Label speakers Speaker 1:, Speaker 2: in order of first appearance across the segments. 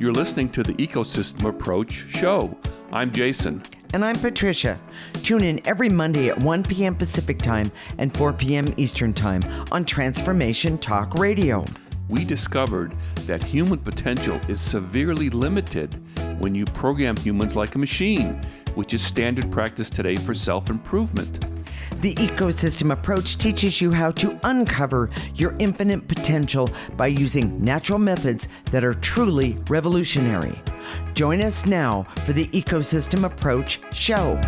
Speaker 1: You're listening to the Ecosystem Approach show. I'm Jason.
Speaker 2: And I'm Patricia. Tune in every Monday at 1 p.m. Pacific Time and 4 p.m. Eastern Time on Transformation Talk Radio.
Speaker 1: We discovered that human potential is severely limited when you program humans like a machine, which is standard practice today for self-improvement.
Speaker 2: The Ecosystem Approach teaches you how to uncover your infinite potential by using natural methods that are truly revolutionary. Join us now for the Ecosystem Approach show.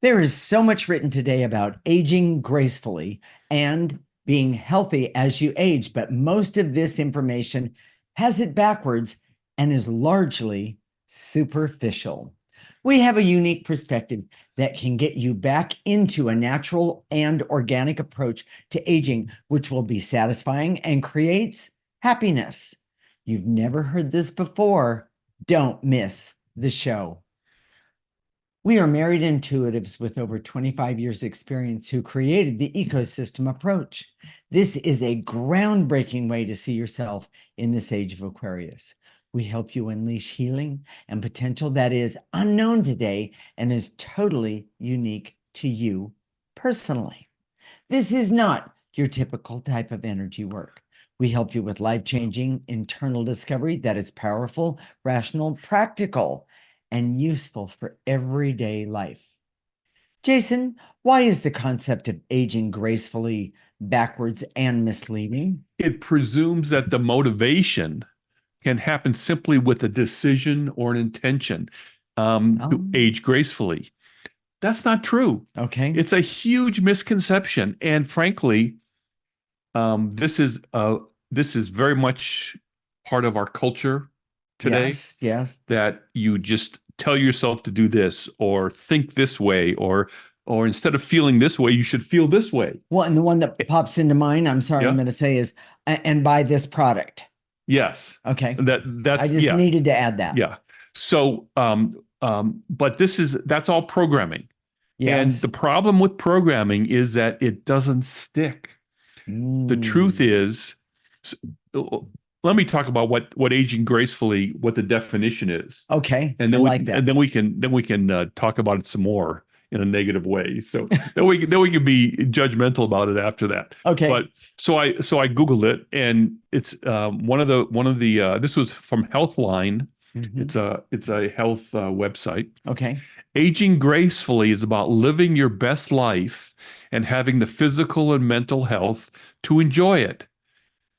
Speaker 2: There is so much written today about aging gracefully and being healthy as you age, but most of this information has it backwards and is largely superficial. We have a unique perspective that can get you back into a natural and organic approach to aging, which will be satisfying and creates happiness. You've never heard this before? Don't miss the show. We are married intuitives with over 25 years experience who created the Ecosystem Approach. This is a groundbreaking way to see yourself in this age of Aquarius. We help you unleash healing and potential that is unknown today and is totally unique to you personally. This is not your typical type of energy work. We help you with life-changing internal discovery that is powerful, rational, practical, and useful for everyday life. Jason, why is the concept of aging gracefully backwards and misleading?
Speaker 1: It presumes that the motivation can happen simply with a decision or an intention to age gracefully. That's not true.
Speaker 2: Okay.
Speaker 1: It's a huge misconception. And frankly, this is very much part of our culture today.
Speaker 2: Yes.
Speaker 1: That you just tell yourself to do this or think this way, or instead of feeling this way, you should feel this way.
Speaker 2: Well, and the one that pops into mind, I'm sorry, I'm going to say is, and buy this product.
Speaker 1: Yes.
Speaker 2: Okay.
Speaker 1: That's
Speaker 2: I just needed to add that.
Speaker 1: Yeah. So, but that's all programming.
Speaker 2: Yes.
Speaker 1: And the problem with programming is that it doesn't stick. The truth is, let me talk about what aging gracefully, what the definition is.
Speaker 2: Okay.
Speaker 1: And then we can talk about it some more in a negative way. So then we can be judgmental about it after that.
Speaker 2: Okay.
Speaker 1: But so I Googled it, and it's one of the this was from Healthline.
Speaker 2: Mm-hmm.
Speaker 1: It's a health website.
Speaker 2: Okay.
Speaker 1: Aging gracefully is about living your best life and having the physical and mental health to enjoy it.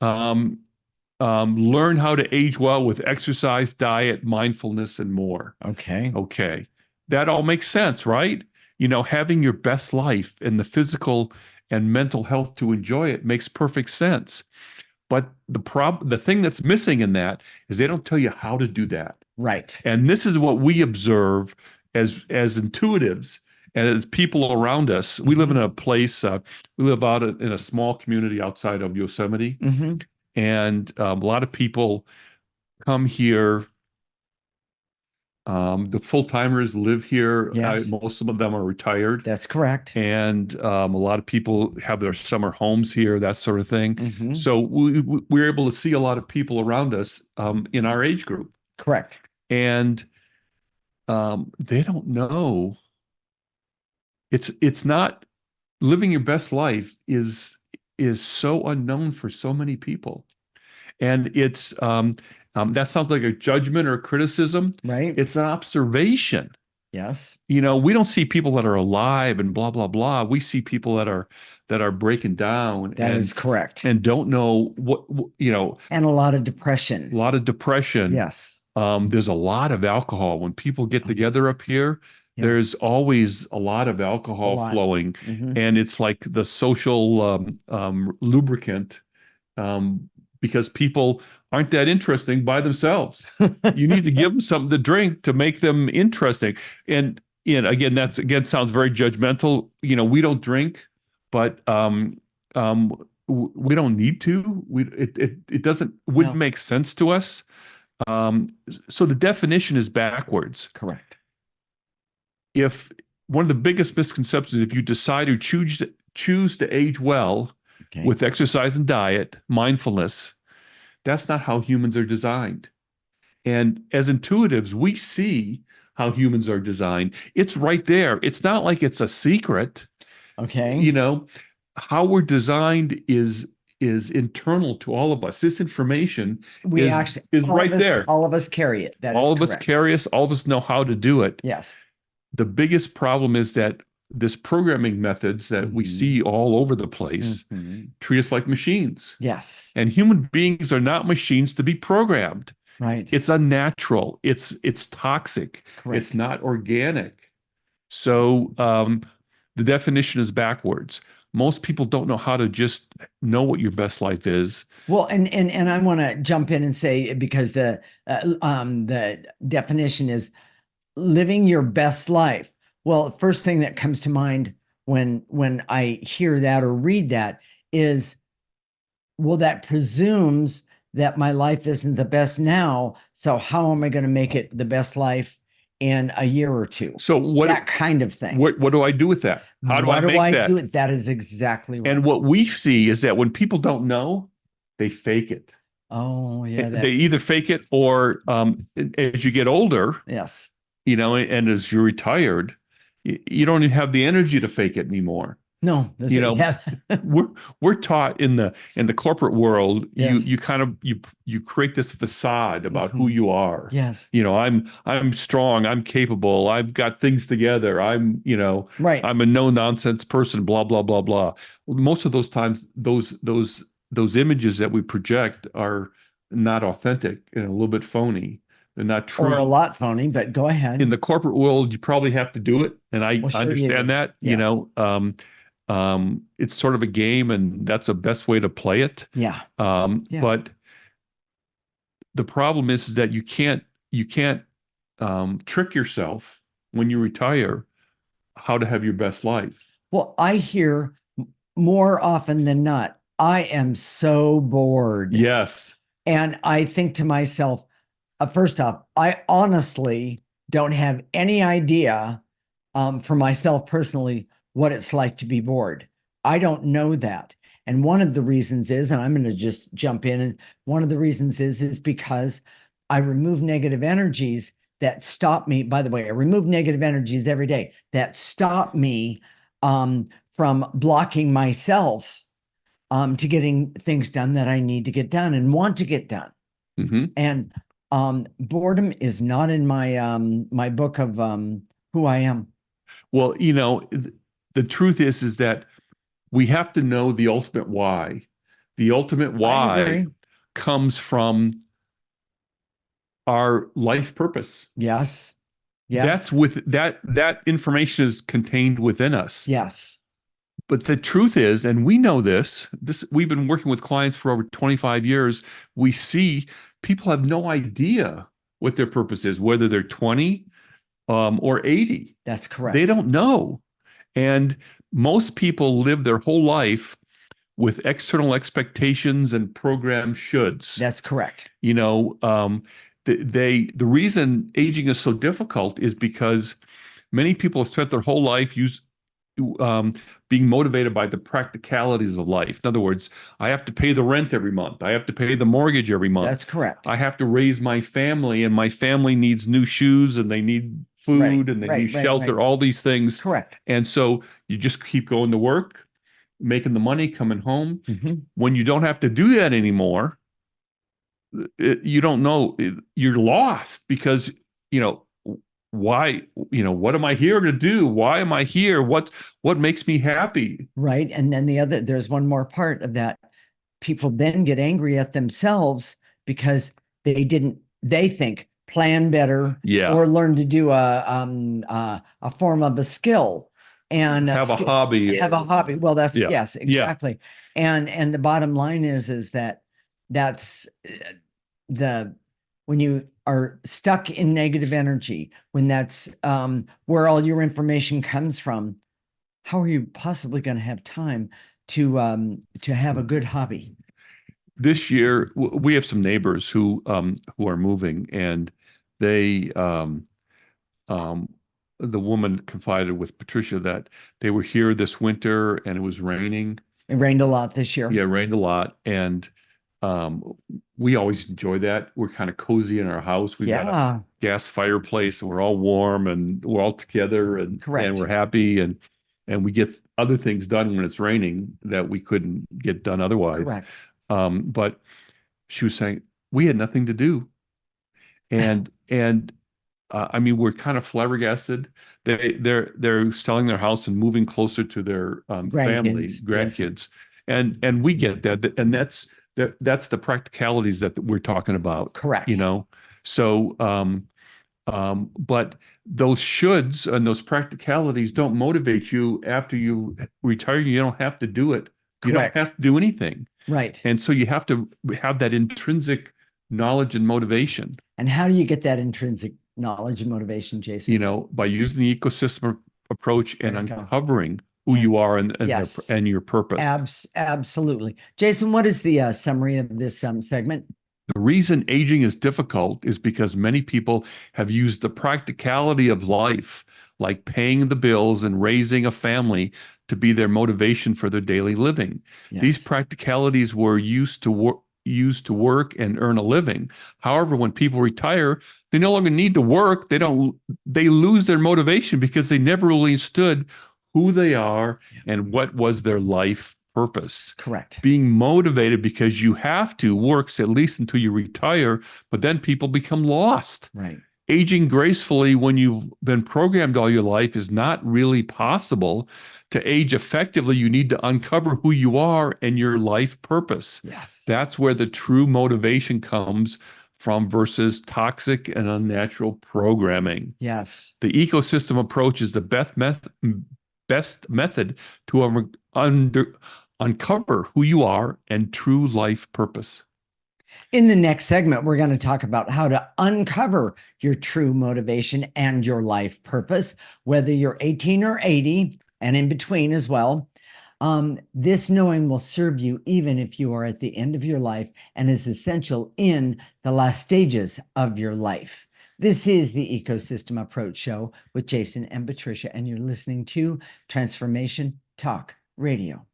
Speaker 1: Learn how to age well with exercise, diet, mindfulness, and more. Okay. That all makes sense, right? You know, having your best life and the physical and mental health to enjoy it makes perfect sense. But the thing that's missing in that is they don't tell you how to do that.
Speaker 2: Right.
Speaker 1: And this is what we observe as intuitives and as people around us. We live in a place, we live out in a small community outside of Yosemite.
Speaker 2: Mm-hmm.
Speaker 1: And a lot of people come here. The full-timers live here.
Speaker 2: Yes.
Speaker 1: Most of them are retired.
Speaker 2: That's correct.
Speaker 1: And a lot of people have their summer homes here, that sort of thing.
Speaker 2: Mm-hmm.
Speaker 1: So we're able to see a lot of people around us in our age group.
Speaker 2: Correct.
Speaker 1: And they don't know. It's not living your best life is so unknown for so many people. And it's that sounds like a judgment or a criticism.
Speaker 2: Right.
Speaker 1: It's an observation.
Speaker 2: Yes.
Speaker 1: You know, we don't see people that are alive and blah, blah, blah. We see people that are breaking down.
Speaker 2: That is correct.
Speaker 1: And don't know what, you know.
Speaker 2: And a lot of depression.
Speaker 1: Yes. There's a lot of alcohol. When people get together up here, there's always a lot of alcohol flowing.
Speaker 2: Mm-hmm.
Speaker 1: And it's like the social lubricant because people aren't that interesting by themselves. You need to give them something to drink to make them interesting. And again, sounds very judgmental. You know, we don't drink, but we don't need to. It wouldn't make sense to us. So the definition is backwards.
Speaker 2: Correct.
Speaker 1: If one of the biggest misconceptions, if you decide to choose to age well,
Speaker 2: Okay.
Speaker 1: with exercise and diet, mindfulness. That's not how humans are designed. And as intuitives, we see how humans are designed. It's right there. It's not like it's a secret.
Speaker 2: Okay.
Speaker 1: You know, how we're designed is internal to all of us. This information
Speaker 2: We
Speaker 1: is
Speaker 2: actually,
Speaker 1: is right there.
Speaker 2: all of us carry it. That is
Speaker 1: All of us
Speaker 2: correct.
Speaker 1: carry us, all of us know how to do it.
Speaker 2: Yes.
Speaker 1: The biggest problem is that this programming methods that we
Speaker 2: Mhm.
Speaker 1: see all over the place
Speaker 2: Mhm.
Speaker 1: treat us like machines.
Speaker 2: Yes.
Speaker 1: And human beings are not machines to be programmed.
Speaker 2: Right.
Speaker 1: It's unnatural. It's toxic. It's
Speaker 2: Correct.
Speaker 1: not organic. So the definition is backwards. Most people don't know how to just know what your best life is.
Speaker 2: Well, and I want to jump in and say, because the definition is living your best life. Well, first thing that comes to mind when I hear that or read that is, well, that presumes that my life isn't the best now. So how am I going to make it the best life in a year or two?
Speaker 1: So
Speaker 2: That kind of thing.
Speaker 1: what do I do with that? How do I
Speaker 2: What do
Speaker 1: make
Speaker 2: I
Speaker 1: that?
Speaker 2: do? That is exactly right.
Speaker 1: And what we see is that when people don't know, they fake it.
Speaker 2: Oh, yeah.
Speaker 1: They either fake it or as you get older,
Speaker 2: Yes.
Speaker 1: and as you're retired, you don't even have the energy to fake it anymore.
Speaker 2: No,
Speaker 1: You know,
Speaker 2: yeah.
Speaker 1: we're taught in the corporate world,
Speaker 2: Yes.
Speaker 1: you kind of you create this facade about who
Speaker 2: Mhm.
Speaker 1: you are.
Speaker 2: Yes.
Speaker 1: I'm strong, I'm capable, I've got things together,
Speaker 2: Right.
Speaker 1: I'm a no nonsense person, blah blah blah blah. Most of those times, those images that we project are not authentic and a little bit phony. They're not
Speaker 2: Or a
Speaker 1: true.
Speaker 2: lot phony, but go
Speaker 1: In
Speaker 2: ahead.
Speaker 1: the corporate world, you probably have to do it, and I
Speaker 2: Well, sure you
Speaker 1: understand
Speaker 2: do.
Speaker 1: that.
Speaker 2: Yeah.
Speaker 1: It's sort of a game, and that's the best way to play it.
Speaker 2: Yeah. Yeah.
Speaker 1: But the problem is that you can't trick yourself when you retire how to have your best life.
Speaker 2: Well, I hear more often than not, I am so bored.
Speaker 1: Yes.
Speaker 2: And I think to myself, first off, I honestly don't have any idea, for myself personally, what it's like to be bored. I don't know that. And one of the reasons is, and I'm going to just jump in, and one of the reasons is because I remove negative energies that stop me. By the way, I remove negative energies every day that stop me from blocking myself to getting things done that I need to get done and want to get done.
Speaker 1: Hmm.
Speaker 2: And boredom is not in my book of who I am.
Speaker 1: Well, the truth is that we have to know the ultimate why. The ultimate
Speaker 2: I
Speaker 1: why
Speaker 2: agree.
Speaker 1: comes from our life purpose.
Speaker 2: Yes.
Speaker 1: That's
Speaker 2: Yes.
Speaker 1: with that information is contained within us.
Speaker 2: Yes.
Speaker 1: But the truth is, and we know this we've been working with clients for over 25 years. We see people have no idea what their purpose is, whether they're 20 or 80.
Speaker 2: That's correct.
Speaker 1: They don't know. And most people live their whole life with external expectations and program shoulds.
Speaker 2: That's correct.
Speaker 1: The reason aging is so difficult is because many people have spent their whole life being motivated by the practicalities of life. In other words, I have to pay the rent every month. I have to pay the mortgage every month.
Speaker 2: That's correct.
Speaker 1: I have to raise my family, and my family needs new shoes, and they need food, and they need shelter, all these things.
Speaker 2: Correct.
Speaker 1: And so you just keep going to work, making the money, coming home.
Speaker 2: Mhm.
Speaker 1: When you don't have to do that anymore, you don't know, you're lost because, why, what am I here to do? Why am I here? What makes me happy?
Speaker 2: Right. And then there's one more part of that. People then get angry at themselves because they think plan better
Speaker 1: Yeah.
Speaker 2: or learn to do a form of a skill and
Speaker 1: Have a hobby.
Speaker 2: have a hobby. Well, that's
Speaker 1: Yeah.
Speaker 2: yes,
Speaker 1: Yeah.
Speaker 2: exactly. And the bottom line is that's when you are stuck in negative energy, when that's where all your information comes from, how are you possibly going to have time to have a good hobby?
Speaker 1: This year, we have some neighbors who are moving, and they the woman confided with Patricia that they were here this winter and it was raining,
Speaker 2: It rained a lot this year.
Speaker 1: Yeah, it rained a lot, and um, we always enjoy that. We're kind of cozy in our house. We've got a
Speaker 2: Yeah,
Speaker 1: gas fireplace, and we're all warm, and we're all together, and
Speaker 2: correct.
Speaker 1: we're happy, and we get other things done when it's raining that we couldn't get done otherwise.
Speaker 2: Correct.
Speaker 1: But she was saying we had nothing to do, and I mean, we're kind of flabbergasted. They're selling their house and moving closer to their family,
Speaker 2: Grandkids. Yes.
Speaker 1: grandkids, and we get that, and that's the practicalities that we're talking about, you
Speaker 2: Correct.
Speaker 1: know. So, but those shoulds and those practicalities don't motivate you after you retire. You don't have to do it. You don't
Speaker 2: Correct.
Speaker 1: have to do anything,
Speaker 2: Right.
Speaker 1: and so you have to have that intrinsic knowledge and motivation.
Speaker 2: And how do you get that intrinsic knowledge and motivation, Jason?
Speaker 1: By using the ecosystem approach and
Speaker 2: There you go.
Speaker 1: uncovering who
Speaker 2: Yes.
Speaker 1: you are and
Speaker 2: Yes.
Speaker 1: and your purpose.
Speaker 2: Absolutely. Jason, what is the summary of this segment?
Speaker 1: The reason aging is difficult is because many people have used the practicality of life, like paying the bills and raising a family, to be their motivation for their daily living. These
Speaker 2: Yes.
Speaker 1: practicalities were used to work and earn a living. However, when people retire, they no longer need to work. They lose their motivation because they never really understood who they are and what was their life purpose.
Speaker 2: Correct.
Speaker 1: Being motivated because you have to works at least until you retire, but then people become lost.
Speaker 2: Right.
Speaker 1: Aging gracefully when you've been programmed all your life is not really possible. To age effectively, you need to uncover who you are and your life purpose.
Speaker 2: Yes.
Speaker 1: That's where the true motivation comes from versus toxic and unnatural programming.
Speaker 2: Yes.
Speaker 1: The ecosystem approach is the best method to uncover who you are and true life purpose.
Speaker 2: In the next segment, we're going to talk about how to uncover your true motivation and your life purpose, whether you're 18 or 80 and in between as well. This knowing will serve you even if you are at the end of your life and is essential in the last stages of your life. This is the Ecosystem Approach Show with Jason and Patricia, and you're listening to Transformation Talk Radio.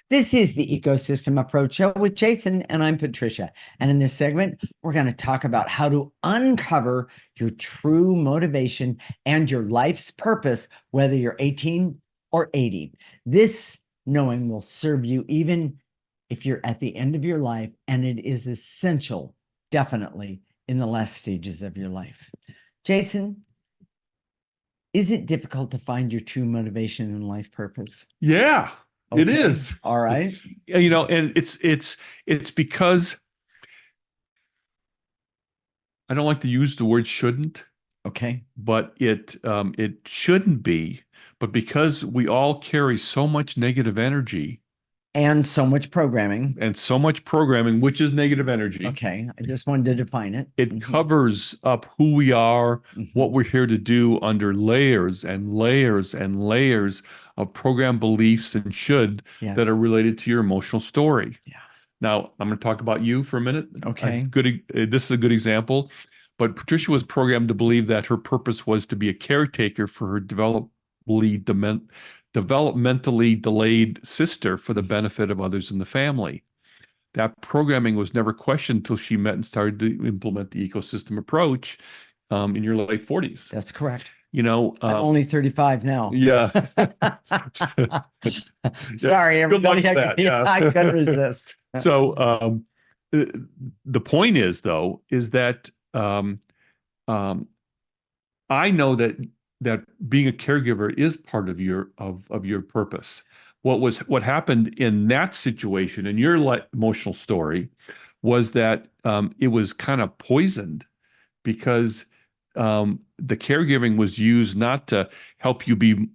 Speaker 2: This is the Ecosystem Approach Show with Jason, and I'm Patricia. And in this segment, we're going to talk about how to uncover your true motivation and your life's purpose, whether you're 18 or 80. This knowing will serve you even if you're at the end of your life, and it is essential, definitely, in the last stages of your life. Jason, is it difficult to find your true motivation and life purpose?
Speaker 1: Yeah. It
Speaker 2: Okay.
Speaker 1: is.
Speaker 2: All right.
Speaker 1: And it's because I don't like to use the word shouldn't,
Speaker 2: Okay.
Speaker 1: but it shouldn't be. But because we all carry so much negative energy
Speaker 2: And so much programming.
Speaker 1: and so much programming, which is negative energy,
Speaker 2: Okay. I just wanted to define it.
Speaker 1: it covers up who we are,
Speaker 2: Mhm.
Speaker 1: what we're here to do under layers and layers and layers of program beliefs and should
Speaker 2: Yeah.
Speaker 1: that are related to your emotional story.
Speaker 2: Yeah.
Speaker 1: Now, I'm going to talk about you for a minute.
Speaker 2: Okay.
Speaker 1: This is a good example. But Patricia was programmed to believe that her purpose was to be a caretaker for her developmentally delayed sister for the benefit of others in the family. That programming was never questioned until she met and started to implement the ecosystem approach in your late 40s.
Speaker 2: That's correct.
Speaker 1: I'm
Speaker 2: only 35 now.
Speaker 1: Yeah.
Speaker 2: Sorry, everybody. I couldn't resist.
Speaker 1: So the point is, though, is that I know that being a caregiver is part of your purpose. What happened in that situation in your emotional story was that it was kind of poisoned because the caregiving was used not to help you be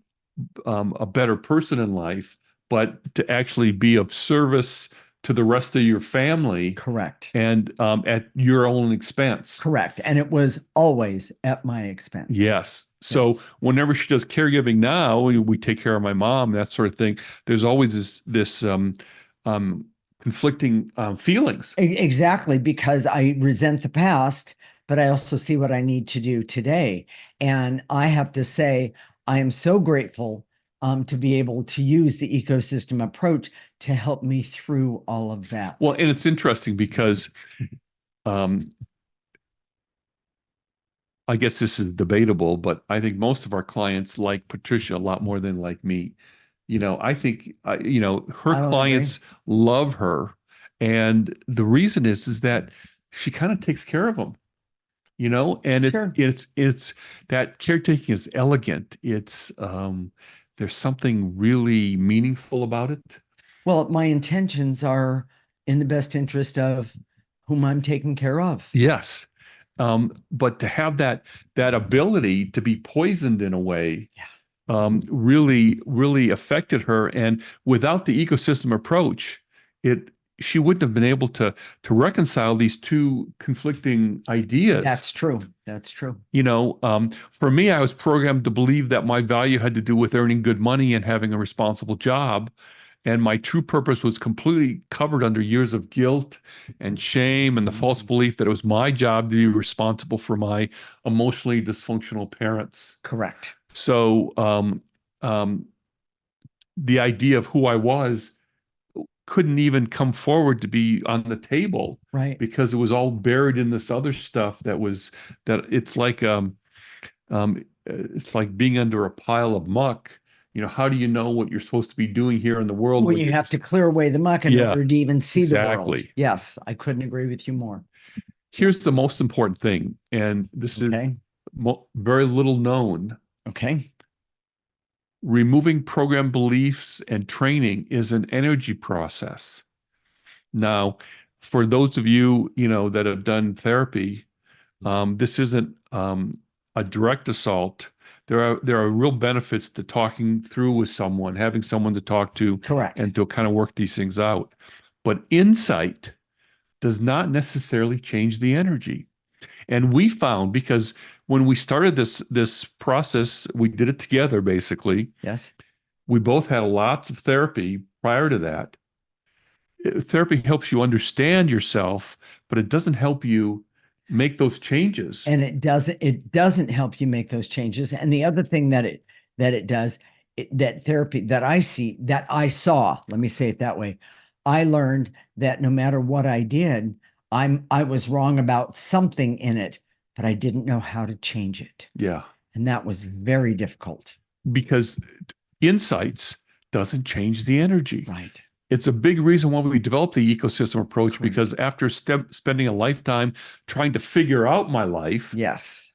Speaker 1: a better person in life, but to actually be of service to the rest of your family.
Speaker 2: Correct.
Speaker 1: And at your own expense.
Speaker 2: Correct. And it was always at my expense.
Speaker 1: Yes. So whenever she does caregiving now, we take care of my mom, that sort of thing. There's always this kind conflicting feelings.
Speaker 2: Exactly, because I resent the past, but I also see what I need to do today. And I have to say, I am so grateful to be able to use the ecosystem approach to help me through all of that.
Speaker 1: Well, and it's interesting because um, I guess this is debatable, but I think most of our clients like Patricia a lot more than like me. I think, her
Speaker 2: I don't agree.
Speaker 1: clients love her. And the reason is that she kind of takes care of them, and
Speaker 2: Sure.
Speaker 1: it's that caretaking is elegant. There's something really meaningful about it.
Speaker 2: Well, my intentions are in the best interest of whom I'm taking care of.
Speaker 1: Yes. But to have that ability to be poisoned in a way
Speaker 2: Yeah.
Speaker 1: really, really affected her. And without the ecosystem approach, it she wouldn't have been able to reconcile these two conflicting ideas.
Speaker 2: That's true. That's true.
Speaker 1: For me, I was programmed to believe that my value had to do with earning good money and having a responsible job. And my true purpose was completely covered under years of guilt and shame and the false belief that it was my job to be responsible for my emotionally dysfunctional parents.
Speaker 2: Correct.
Speaker 1: So the idea of who I was couldn't even come forward to be on the table
Speaker 2: Right.
Speaker 1: because it was all buried in this other stuff that it's like being under a pile of muck. How do you know what you're supposed to be doing here in the world
Speaker 2: Well,
Speaker 1: when
Speaker 2: you
Speaker 1: you're
Speaker 2: have
Speaker 1: just,
Speaker 2: to clear away the muck in
Speaker 1: yeah,
Speaker 2: order to even see the world.
Speaker 1: exactly.
Speaker 2: Yes, I couldn't agree with you more. Yeah.
Speaker 1: Here's the most important thing, and this is
Speaker 2: Okay.
Speaker 1: very little known.
Speaker 2: Okay.
Speaker 1: Removing program beliefs and training is an energy process. Now, for those of you, that have done therapy, this isn't a direct assault. There are real benefits to talking through with someone, having someone to talk to,
Speaker 2: Correct.
Speaker 1: and to kind of work these things out. But insight does not necessarily change the energy. And we found, because when we started this process, we did it together basically.
Speaker 2: Yes.
Speaker 1: We both had lots of therapy prior to that. Therapy helps you understand yourself, but it doesn't help you make those changes.
Speaker 2: And it doesn't help you make those changes. And the other thing that it does, that therapy that I saw, let me say it that way. I learned that no matter what I did, I was wrong about something in it, but I didn't know how to change it.
Speaker 1: Yeah,
Speaker 2: And that was very difficult.
Speaker 1: because insights doesn't change the energy.
Speaker 2: Right.
Speaker 1: It's a big reason why we developed the ecosystem approach,
Speaker 2: Correct.
Speaker 1: because after spending a lifetime trying to figure out my life,
Speaker 2: Yes.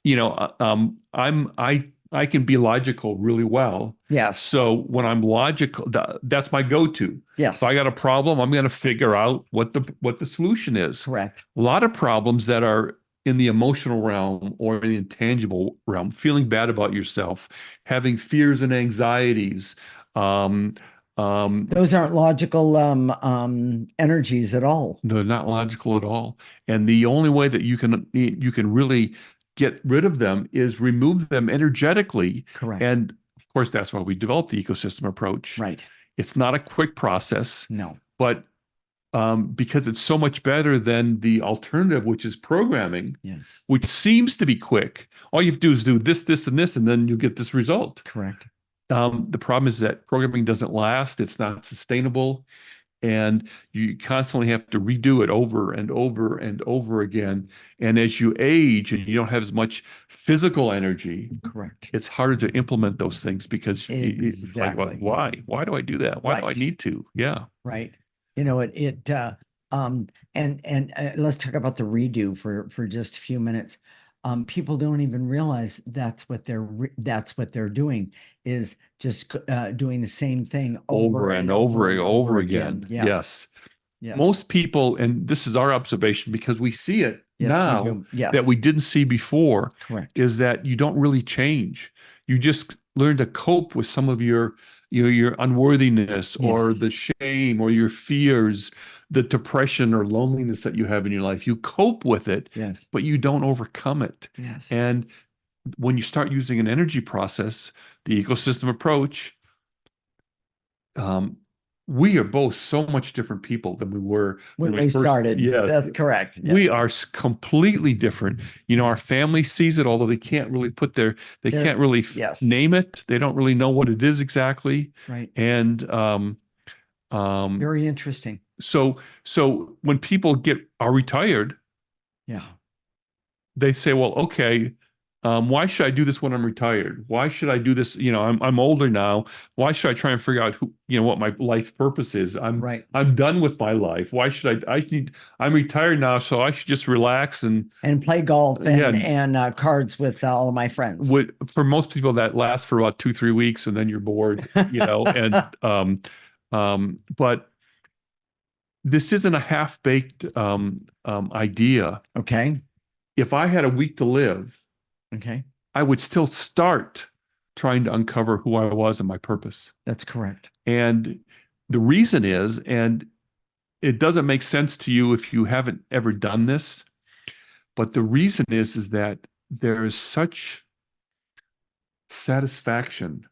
Speaker 1: I can be logical really well.
Speaker 2: Yes.
Speaker 1: So when I'm logical, that's my go-to.
Speaker 2: Yes.
Speaker 1: If I got a problem, I'm going to figure out what the solution is.
Speaker 2: Correct.
Speaker 1: A lot of problems that are in the emotional realm or in the intangible realm, feeling bad about yourself, having fears and anxieties,
Speaker 2: Those aren't logical energies at all.
Speaker 1: they're not logical at all. And the only way that you can really get rid of them is remove them energetically.
Speaker 2: Correct.
Speaker 1: And of course, that's why we developed the ecosystem approach.
Speaker 2: Right.
Speaker 1: It's not a quick process,
Speaker 2: No.
Speaker 1: but because it's so much better than the alternative, which is programming,
Speaker 2: Yes.
Speaker 1: which seems to be quick. All you have to do is do this, this, and this, and then you get this result.
Speaker 2: Correct.
Speaker 1: The problem is that programming doesn't last. It's not sustainable. And you constantly have to redo it over and over and over again. And as you age and you don't have as much physical energy,
Speaker 2: Correct.
Speaker 1: it's harder to implement those things because it's like,
Speaker 2: Exactly.
Speaker 1: why? Why do I do that? Why do I
Speaker 2: Right.
Speaker 1: need to? Yeah.
Speaker 2: Right. And let's talk about the redo for just a few minutes. People don't even realize that's what they're doing, is just doing the same thing
Speaker 1: Over and over and over again.
Speaker 2: Yes.
Speaker 1: Yes.
Speaker 2: Yes.
Speaker 1: Most people, and this is our observation because we see it
Speaker 2: Yes, we
Speaker 1: now
Speaker 2: do. Yes.
Speaker 1: that we didn't see before,
Speaker 2: Correct.
Speaker 1: is that you don't really change. You just learn to cope with some of your unworthiness or
Speaker 2: Yes.
Speaker 1: the shame or your fears, the depression or loneliness that you have in your life. You cope with it,
Speaker 2: Yes.
Speaker 1: but you don't overcome it.
Speaker 2: Yes.
Speaker 1: And when you start using an energy process, the ecosystem approach, we are both so much different people than we were
Speaker 2: When
Speaker 1: when we
Speaker 2: we
Speaker 1: first,
Speaker 2: started.
Speaker 1: yeah,
Speaker 2: That's correct. Yeah.
Speaker 1: we are completely different. You know, our family sees it, although they
Speaker 2: They're,
Speaker 1: can't really
Speaker 2: yes.
Speaker 1: name it. They don't really know what it is exactly.
Speaker 2: Right.
Speaker 1: And um,
Speaker 2: Very interesting.
Speaker 1: so when people are retired,
Speaker 2: Yeah.
Speaker 1: they say, well, okay, why should I do this when I'm retired? Why should I do this? You know, I'm older now. Why should I try and figure out what my life purpose is?
Speaker 2: Right.
Speaker 1: I'm done with my life. Why should I'm retired now, so I should just relax
Speaker 2: And play golf
Speaker 1: yeah.
Speaker 2: and cards with all of my friends.
Speaker 1: For most people that lasts for about 2, 3 weeks and then you're bored, but this isn't a half-baked idea.
Speaker 2: Okay.
Speaker 1: If I had a week to live,
Speaker 2: Okay.
Speaker 1: I would still start trying to uncover who I was and my purpose.
Speaker 2: That's correct.
Speaker 1: And the reason is, and it doesn't make sense to you if you haven't ever done this, but the reason is that there is such satisfaction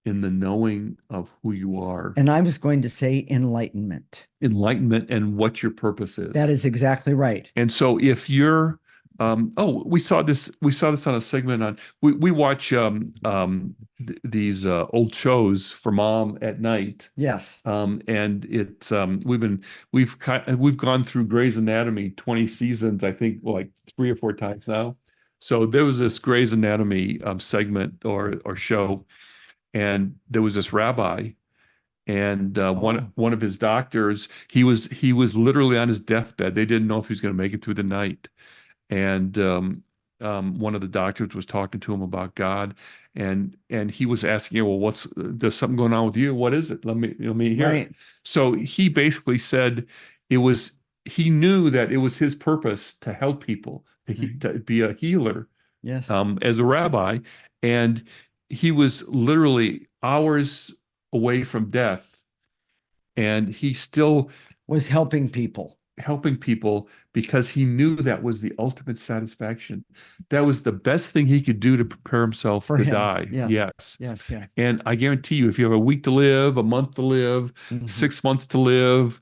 Speaker 1: in the knowing of who you are,
Speaker 2: And I was going to say enlightenment.
Speaker 1: enlightenment, and what your purpose is.
Speaker 2: That is exactly right.
Speaker 1: And so if you're we saw this on a segment on we watch these old shows for mom at night.
Speaker 2: Yes.
Speaker 1: And it's we've gone through Grey's Anatomy 20 seasons, I think, like 3 or 4 times now. So there was this Grey's Anatomy segment or show, and there was this rabbi, and one of his doctors, he was literally on his deathbed. They didn't know if he was going to make it through the night. And one of the doctors was talking to him about God, and he was asking, well, there's something going on with you? What is it? Let me hear
Speaker 2: Right.
Speaker 1: it. So he basically said he knew that it was his purpose to help people, to be a healer,
Speaker 2: Yes.
Speaker 1: as a rabbi, and he was literally hours away from death, and he still
Speaker 2: Was helping people.
Speaker 1: because he knew that was the ultimate satisfaction. That was the best thing he could do to prepare himself
Speaker 2: For
Speaker 1: to
Speaker 2: him.
Speaker 1: die.
Speaker 2: Yeah.
Speaker 1: Yes.
Speaker 2: Yes. Yes.
Speaker 1: And I guarantee you, if you have a week to live, a month to live,
Speaker 2: Mhm.
Speaker 1: 6 months to live,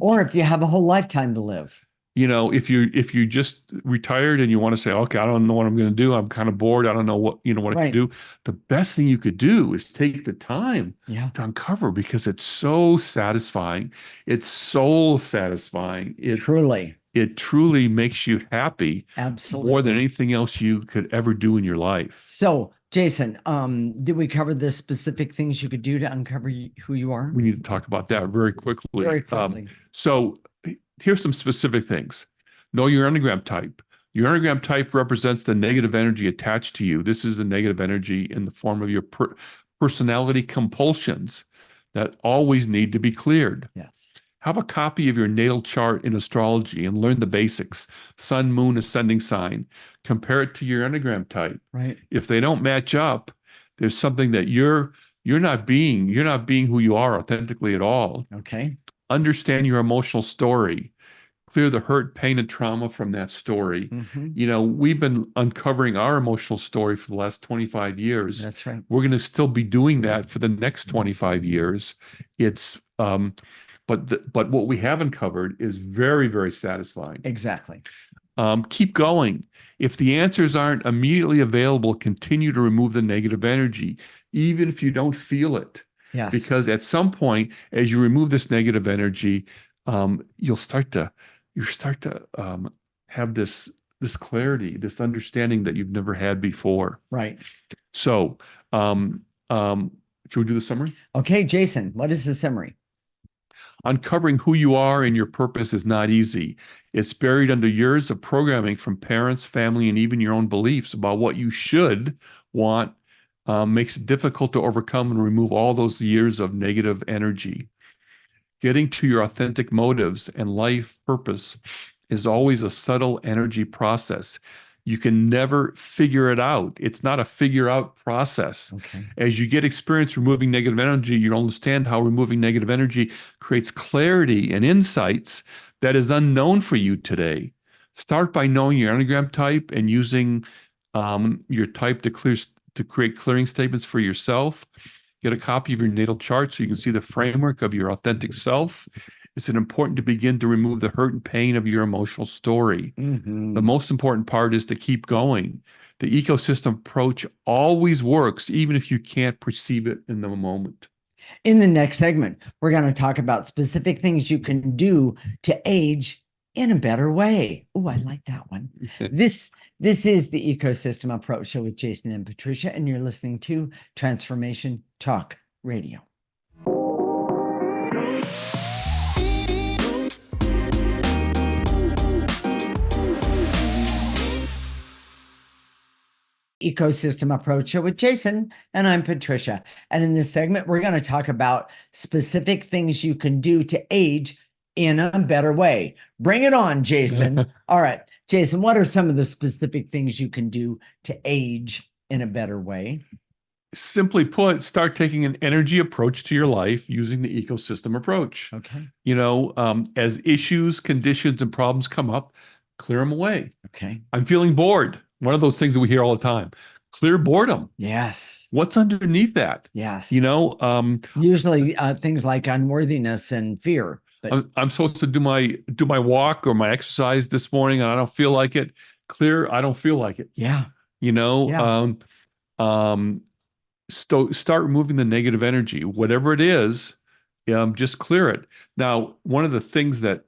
Speaker 2: Or if you have a whole lifetime to live.
Speaker 1: if you just retired and you want to say, okay, I don't know what I'm going to do. I'm kind of bored. I don't know what I
Speaker 2: Right.
Speaker 1: can do. The best thing you could do is take the time
Speaker 2: Yeah.
Speaker 1: to uncover, because it's so satisfying. It's soul satisfying.
Speaker 2: Truly.
Speaker 1: It truly makes you happy
Speaker 2: Absolutely.
Speaker 1: more than anything else you could ever do in your life.
Speaker 2: So, Jason, did we cover the specific things you could do to uncover who you are?
Speaker 1: We need to talk about that very quickly.
Speaker 2: Very quickly.
Speaker 1: So here's some specific things. Know your enneagram type. Your enneagram type represents the negative energy attached to you. This is the negative energy in the form of your personality compulsions that always need to be cleared.
Speaker 2: Yes.
Speaker 1: Have a copy of your natal chart in astrology and learn the basics: sun, moon, ascending sign. Compare it to your enneagram type.
Speaker 2: Right.
Speaker 1: If they don't match up, there's something that you're not being who you are authentically at all.
Speaker 2: Okay.
Speaker 1: Understand your emotional story. Clear the hurt, pain, and trauma from that story.
Speaker 2: Mhm.
Speaker 1: We've been uncovering our emotional story for the last 25 years.
Speaker 2: That's right.
Speaker 1: We're going to still be doing that for the next 25 years. It's but what we have uncovered is very, very satisfying.
Speaker 2: Exactly.
Speaker 1: Keep going. If the answers aren't immediately available, continue to remove the negative energy, even if you don't feel it.
Speaker 2: Yes.
Speaker 1: Because at some point, as you remove this negative energy, you'll start to have this clarity, this understanding that you've never had before.
Speaker 2: Right.
Speaker 1: So, should we do the summary?
Speaker 2: Okay, Jason, what is the summary?
Speaker 1: Uncovering who you are and your purpose is not easy. It's buried under years of programming from parents, family, and even your own beliefs about what you should want. Makes it difficult to overcome and remove all those years of negative energy. Getting to your authentic motives and life purpose is always a subtle energy process. You can never figure it out. It's not a figure out process.
Speaker 2: Okay.
Speaker 1: As you get experience removing negative energy, you understand how removing negative energy creates clarity and insights that is unknown for you today. Start by knowing your enneagram type and using your type to create clearing statements for yourself. Get a copy of your natal chart so you can see the framework of your authentic self. It's important to begin to remove the hurt and pain of your emotional story. The most important part is to keep going. The ecosystem approach always works, even if you can't perceive it in the moment.
Speaker 2: In the next segment, we're going to talk about specific things you can do to age in a better way. Oh, I like that one. This is the Ecosystem Approach Show with Jason and Patricia, and you're listening to Transformation Talk Radio. Ecosystem Approach Show with Jason, and I'm Patricia. And in this segment, we're going to talk about specific things you can do to age in a better way. Bring it on, Jason. All right, Jason, what are some of the specific things you can do to age in a better way?
Speaker 1: Simply put, start taking an energy approach to your life using the ecosystem approach.
Speaker 2: Okay.
Speaker 1: As issues, conditions, and problems come up, clear them away.
Speaker 2: Okay.
Speaker 1: I'm feeling bored. One of those things that we hear all the time. Clear boredom.
Speaker 2: Yes.
Speaker 1: What's underneath that?
Speaker 2: Yes.
Speaker 1: Usually
Speaker 2: things like unworthiness and fear. But
Speaker 1: I'm supposed to do my walk or my exercise this morning, and I don't feel like it. Clear, I don't feel like it.
Speaker 2: Yeah.
Speaker 1: Start removing the negative energy, whatever it is. Just clear it. Now, one of the things that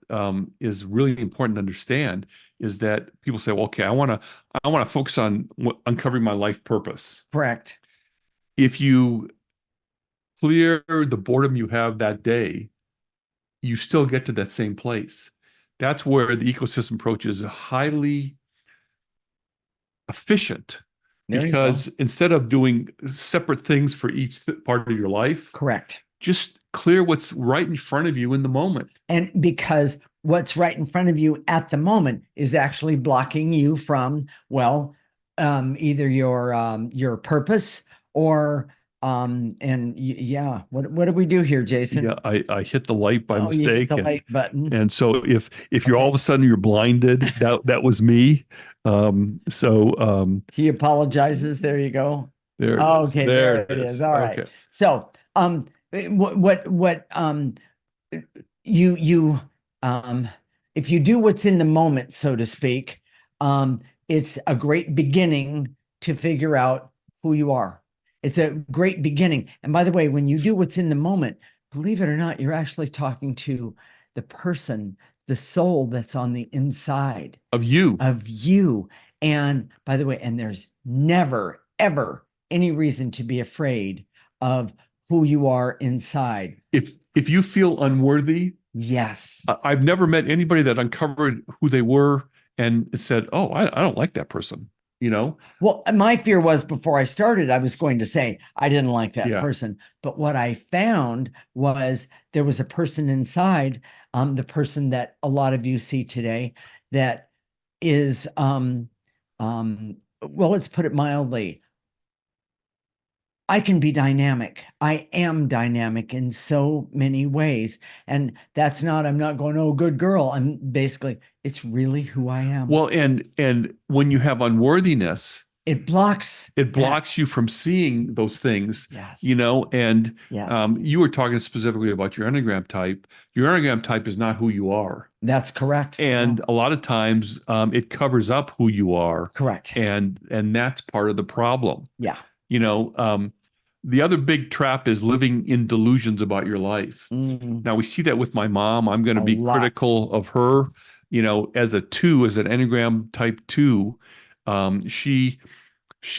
Speaker 1: is really important to understand is that people say, "Well, okay, I want to focus on uncovering my life purpose."
Speaker 2: Correct.
Speaker 1: If you clear the boredom you have that day, you still get to that same place. That's where the ecosystem approach is highly efficient. Because instead of doing separate things for each part of your life,
Speaker 2: correct,
Speaker 1: just clear what's right in front of you in the moment.
Speaker 2: And because what's right in front of you at the moment is actually blocking you from, either your purpose or what do we do here, Jason?
Speaker 1: Yeah, I hit the light by mistake.
Speaker 2: You hit the light button.
Speaker 1: And so if you're all of a sudden you're blinded, that was me.
Speaker 2: He apologizes. There you go.
Speaker 1: There it is.
Speaker 2: Okay, there it is. All right. Okay. So if you do what's in the moment, so to speak, it's a great beginning to figure out who you are. It's a great beginning. And by the way, when you do what's in the moment, believe it or not, you're actually talking to the person, the soul that's on the inside
Speaker 1: of you.
Speaker 2: And by the way, and there's never, ever any reason to be afraid of who you are inside. If
Speaker 1: you feel unworthy,
Speaker 2: yes.
Speaker 1: I've never met anybody that uncovered who they were and said, "Oh, I don't like that person."
Speaker 2: Well, my fear was before I started, I was going to say I didn't like that person. But what I found was there was a person inside, the person that a lot of you see today, that is, let's put it mildly, I can be dynamic. I am dynamic in so many ways. And I'm not going, "Oh, good girl." I'm basically, it's really who I am.
Speaker 1: Well, and when you have unworthiness,
Speaker 2: it blocks
Speaker 1: you from seeing those things.
Speaker 2: Yes.
Speaker 1: And you were talking specifically about your Enneagram type. Your Enneagram type is not who you are.
Speaker 2: That's correct.
Speaker 1: And a lot of times it covers up who you are.
Speaker 2: Correct.
Speaker 1: And that's part of the problem.
Speaker 2: Yeah.
Speaker 1: The other big trap is living in delusions about your life.
Speaker 2: Mm-hmm.
Speaker 1: Now, we see that with my mom. I'm going to be critical of her, as an Enneagram type 2. She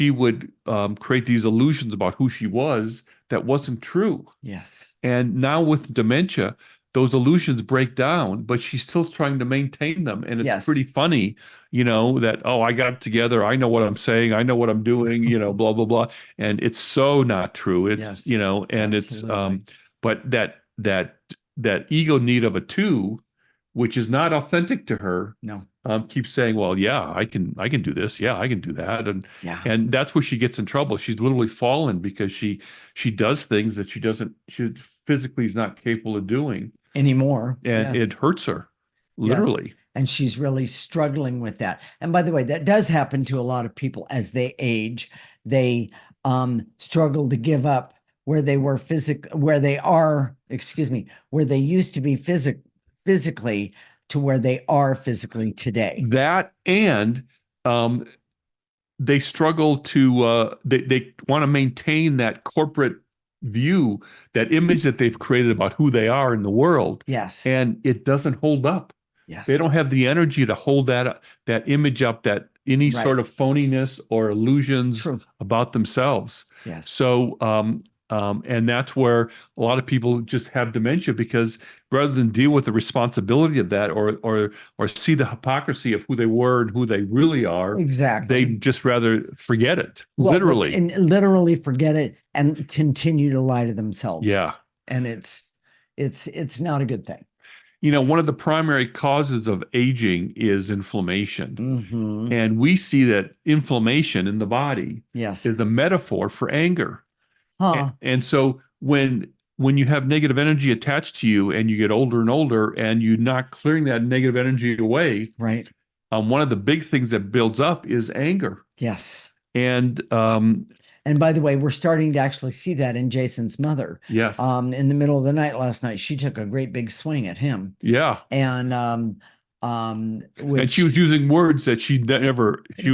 Speaker 1: would create these illusions about who she was that wasn't true.
Speaker 2: Yes.
Speaker 1: And now with dementia, those illusions break down, but she's still trying to maintain them. And it's pretty funny, that, "Oh, I got it together. I know what I'm saying. I know what I'm doing, blah, blah, blah." And it's so not true. It's, and absolutely. But that ego need of a 2, which is not authentic to her.
Speaker 2: No.
Speaker 1: Keeps saying, "Well, yeah, I can do this. Yeah, I can do that." And that's where she gets in trouble. She's literally fallen because she does things that she physically is not capable of doing
Speaker 2: anymore.
Speaker 1: And it hurts her, literally.
Speaker 2: Yes. And she's really struggling with that. And by the way, that does happen to a lot of people as they age. They struggle to give up where they were where they are, excuse me, where they used to be physically to where they are physically today.
Speaker 1: That and um, they struggle to they want to maintain that corporate view, that image that they've created about who they are in the world,
Speaker 2: Yes.
Speaker 1: and it doesn't hold up. They
Speaker 2: Yes.
Speaker 1: don't have the energy to hold that image up, that any
Speaker 2: Right.
Speaker 1: sort of phoniness or illusions
Speaker 2: True.
Speaker 1: about themselves.
Speaker 2: Yes.
Speaker 1: So, and that's where a lot of people just have dementia, because rather than deal with the responsibility of that, or see the hypocrisy of who they were and who they really are, they
Speaker 2: Exactly.
Speaker 1: just rather forget it,
Speaker 2: Well,
Speaker 1: literally.
Speaker 2: and literally forget it and continue to lie to themselves.
Speaker 1: Yeah.
Speaker 2: And it's not a good thing.
Speaker 1: One of the primary causes of aging is inflammation.
Speaker 2: Hmm.
Speaker 1: And we see that inflammation in the body
Speaker 2: Yes.
Speaker 1: is a metaphor for anger.
Speaker 2: Huh.
Speaker 1: And so when you have negative energy attached to you and you get older and older and you're not clearing that negative energy away,
Speaker 2: Right.
Speaker 1: one of the big things that builds up is anger.
Speaker 2: Yes.
Speaker 1: And
Speaker 2: And by the way, we're starting to actually see that in Jason's mother.
Speaker 1: yes,
Speaker 2: In the middle of the night last night, she took a great big swing at him.
Speaker 1: yeah.
Speaker 2: And
Speaker 1: And she
Speaker 2: which
Speaker 1: was using words that she would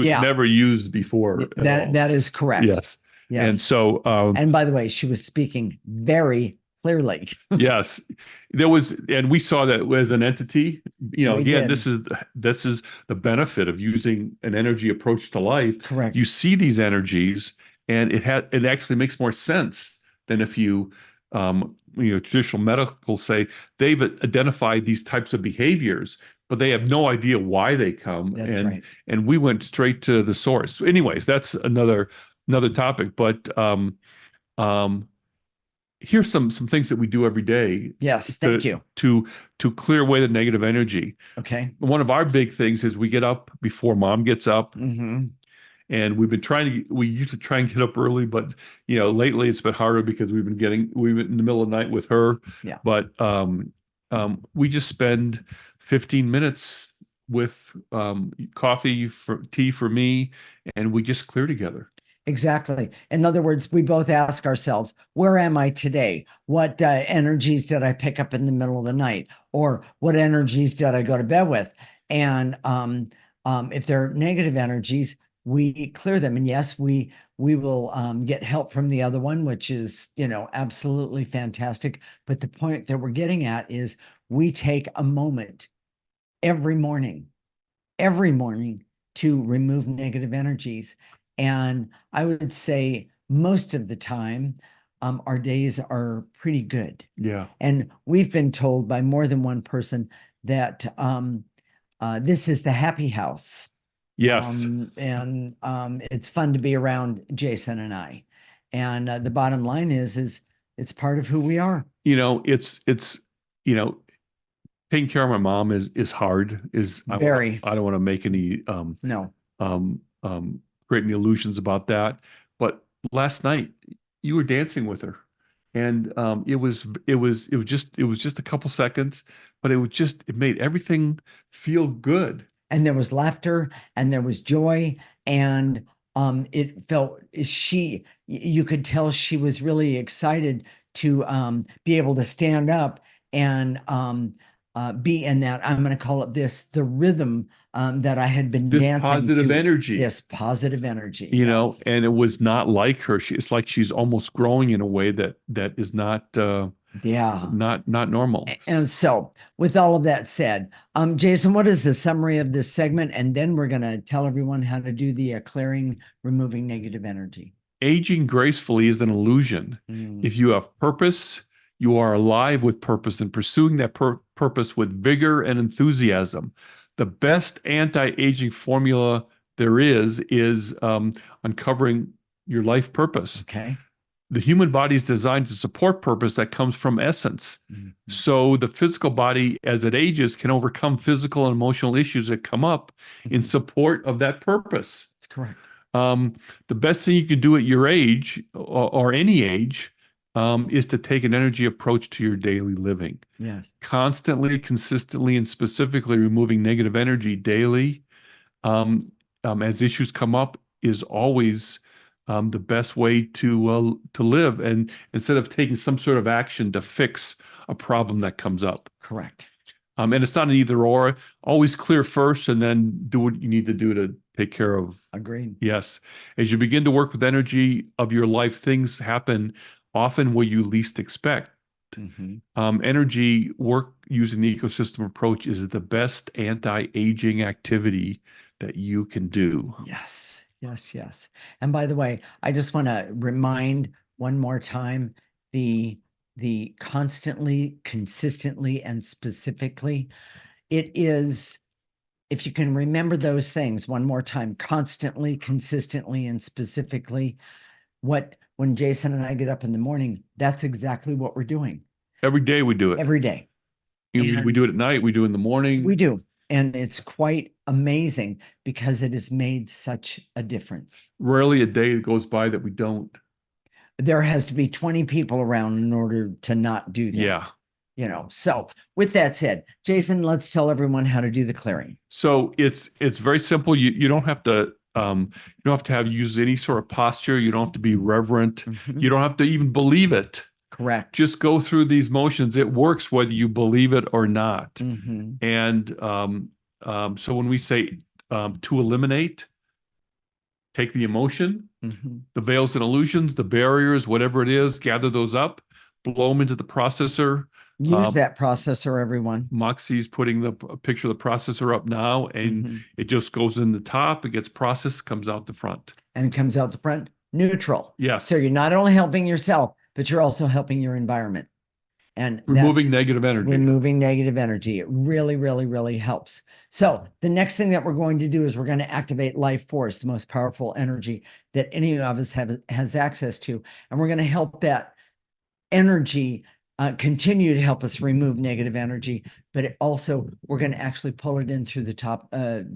Speaker 2: yeah,
Speaker 1: never used before at all.
Speaker 2: that is correct.
Speaker 1: Yes. And
Speaker 2: Yes.
Speaker 1: so
Speaker 2: And by the way, she was speaking very clearly.
Speaker 1: yes, and we saw that as an entity.
Speaker 2: We
Speaker 1: Again,
Speaker 2: did.
Speaker 1: this is the benefit of using an energy approach to life.
Speaker 2: Correct.
Speaker 1: You see these energies, and it actually makes more sense than if traditional medical say they've identified these types of behaviors, but they have no idea why they come.
Speaker 2: That's
Speaker 1: and
Speaker 2: right.
Speaker 1: and we went straight to the source. Anyways, that's another topic. But here's some things that we do every day
Speaker 2: Yes, thank
Speaker 1: to
Speaker 2: you.
Speaker 1: to clear away the negative energy.
Speaker 2: Okay.
Speaker 1: One of our big things is we get up before mom gets up,
Speaker 2: Hmm.
Speaker 1: and we used to try and get up early, but lately it's been harder because we've been in the middle of the night with her.
Speaker 2: Yeah.
Speaker 1: But we just spend 15 minutes with coffee, for tea for me, and we just clear together.
Speaker 2: Exactly. In other words, we both ask ourselves, where am I today? What energies did I pick up in the middle of the night? Or what energies did I go to bed with? And if they're negative energies, we clear them. And yes, we will get help from the other one, which is, absolutely fantastic. But the point that we're getting at is we take a moment every morning to remove negative energies. And I would say most of the time, our days are pretty good.
Speaker 1: Yeah.
Speaker 2: And we've been told by more than one person that this is the happy house.
Speaker 1: Yes.
Speaker 2: And it's fun to be around Jason and I. And the bottom line is it's part of who we are.
Speaker 1: It's taking care of my mom is hard.
Speaker 2: Very.
Speaker 1: I don't want to make any
Speaker 2: No.
Speaker 1: create any illusions about that. But last night you were dancing with her, and it was just a couple seconds, but it made everything feel good.
Speaker 2: And there was laughter and there was joy, and it felt you could tell she was really excited to be able to stand up and be in that, I'm going to call it the rhythm that I had been
Speaker 1: This
Speaker 2: dancing
Speaker 1: positive
Speaker 2: to.
Speaker 1: energy.
Speaker 2: This positive energy, yes.
Speaker 1: And it was not like her. It's like she's almost growing in a way that is not
Speaker 2: Yeah.
Speaker 1: not normal.
Speaker 2: And so, with all of that said, Jason, what is the summary of this segment? And then we're going to tell everyone how to do the clearing, removing negative energy.
Speaker 1: Aging gracefully is an illusion. If you have purpose, you are alive with purpose and pursuing that purpose with vigor and enthusiasm. The best anti-aging formula there is uncovering your life purpose.
Speaker 2: Okay.
Speaker 1: The human body is designed to support purpose that comes from essence. So the physical body, as it ages, can overcome physical and emotional issues that come up in support of that purpose.
Speaker 2: That's correct.
Speaker 1: The best thing you can do at your age, or any age, is to take an energy approach to your daily living.
Speaker 2: Yes.
Speaker 1: Constantly, consistently, and specifically removing negative energy daily, as issues come up, is always the best way to live, and instead of taking some sort of action to fix a problem that comes up.
Speaker 2: Correct.
Speaker 1: And it's not an either or. Always clear first, and then do what you need to do to take care of.
Speaker 2: Agreed.
Speaker 1: Yes. As you begin to work with energy of your life, things happen often where you least expect. Energy work using the ecosystem approach is the best anti-aging activity that you can do.
Speaker 2: Yes, yes, yes. And by the way, I just want to remind one more time the constantly, consistently, and specifically. It is, if you can remember those things one more time, constantly, consistently, and specifically, when Jason and I get up in the morning, that's exactly what we're doing
Speaker 1: Every day we do it.
Speaker 2: every day.
Speaker 1: We do it at night, we do it in the morning.
Speaker 2: We do. And it's quite amazing because it has made such a difference.
Speaker 1: Rarely a day goes by that we don't.
Speaker 2: There has to be 20 people around in order to not do that.
Speaker 1: Yeah.
Speaker 2: So with that said, Jason, let's tell everyone how to do the clearing.
Speaker 1: So it's very simple. You don't have to use any sort of posture. You don't have to be reverent. You don't have to even believe it.
Speaker 2: Correct.
Speaker 1: Just go through these motions. It works whether you believe it or not. And so when we say to eliminate, take the emotion, the veils and illusions, the barriers, whatever it is, gather those up, blow them into the processor.
Speaker 2: Use that processor, everyone.
Speaker 1: Moxie's putting the picture of the processor up now, and it just goes in the top, it gets processed, comes out the front.
Speaker 2: And it comes out the front neutral.
Speaker 1: Yes.
Speaker 2: So you're not only helping yourself, but you're also helping your environment. And
Speaker 1: removing negative energy.
Speaker 2: Removing negative energy. It really, really, really helps. So the next thing that we're going to do is we're going to activate life force, the most powerful energy that any of us has access to. And we're going to help that energy continue to help us remove negative energy, but it also, we're going to actually pull it in through the top,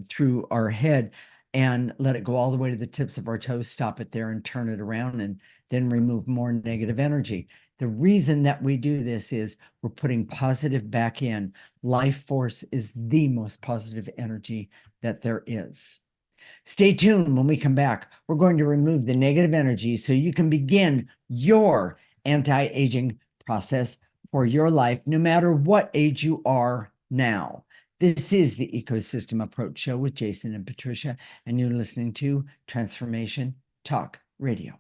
Speaker 2: through our head, and let it go all the way to the tips of our toes, stop it there and turn it around, and then remove more negative energy. The reason that we do this is we're putting positive back in. Life force is the most positive energy that there is. Stay tuned. When we come back, we're going to remove the negative energy so you can begin your anti-aging process for your life, no matter what age you are now. This is the Ecosystem Approach Show with Jason and Patricia, and you're listening to Transformation Talk Radio.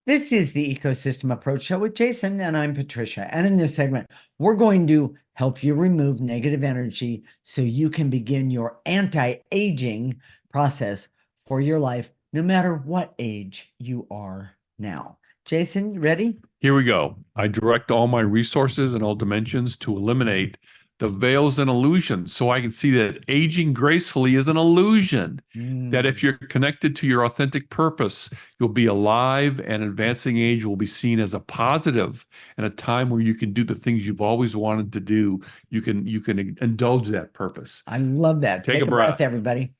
Speaker 2: This is the Ecosystem Approach Show with Jason, and I'm Patricia. And in this segment, we're going to help you remove negative energy so you can begin your anti-aging process for your life, no matter what age you are now. Jason, you ready?
Speaker 1: Here we go. I direct all my resources in all dimensions to eliminate the veils and illusions, so I can see that aging gracefully is an illusion. That if you're connected to your authentic purpose, you'll be alive, and advancing age will be seen as a positive and a time where you can do the things you've always wanted to do. You can indulge that purpose.
Speaker 2: I love that.
Speaker 1: Take a breath,
Speaker 2: everybody.